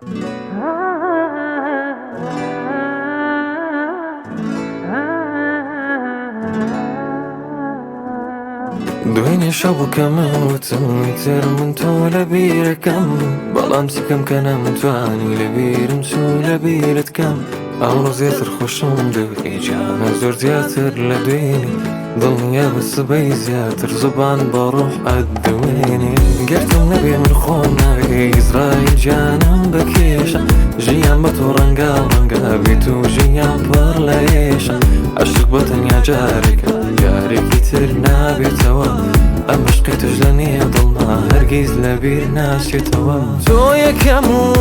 دويني شبك من وتمتر من طول بير كم بلامسي كم كان متواني لبير مسول بيرة كم أمر زيتر خوشم دوي جانا زور زياتر لدويني ضلني يا بس بي زياتر زبان بروح أدويني قرتم نبي من خونا إسرائيل جانا بكيشة جيان بطورنقا بيتو جيان برليشة عشق بطن يا جارك ترنا بيتوا أمشقي تجلني ضلنا هرقيز لبير ناس يتوا تو يكمو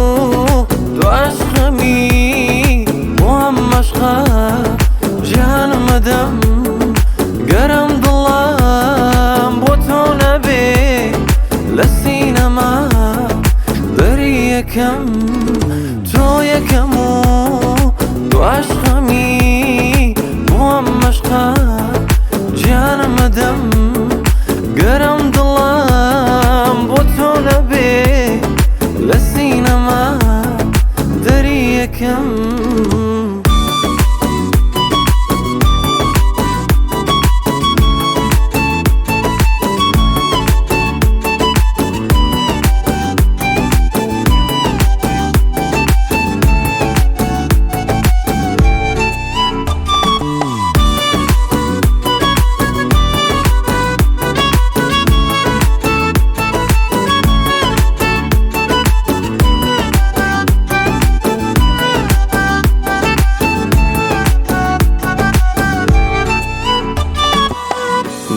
تو عشقمي وهم مشقا جان مدم قرم ضلام بوتو نبي للسينما دري كم تو يكمو تو عشقمي وهم مشقا جان مدم قرم ظلام بوتو نبي للسينما دري كم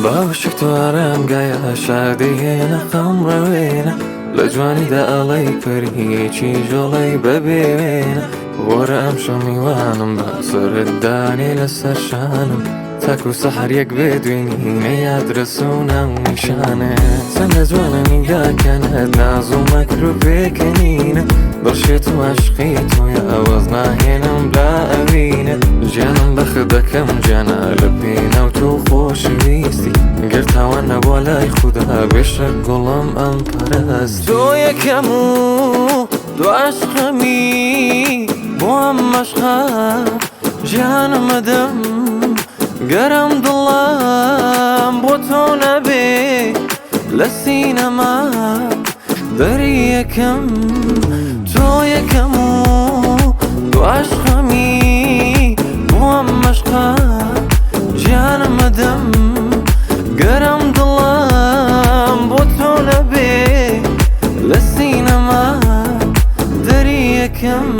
باوشك توارم قايا شادينا خمروينا لجواني دا ألي فريشي جولي ببينا ورام شمي وانم باصر الداني لسر شانم تاكو سحر يك بدويني يدرسونا ونشانه سنة زوانا يا كانت نازو مكرو بكنينة برشيت وعشقيتو يا وزنا هنا بلا أبينا جانا بخدكم جانا لبينا وتو خوش بيستي قرتها وانا بولاي خدا بشك قلم أمبرست تو يكمو تو عشقمي بوام مشقا جانا مدم قرم ظلام بوتو نبي للسينما دري كم تو يكمو تو عشقمي بوام مشقا جان مدم قرم ظلام بوتو نبي للسينما دري كم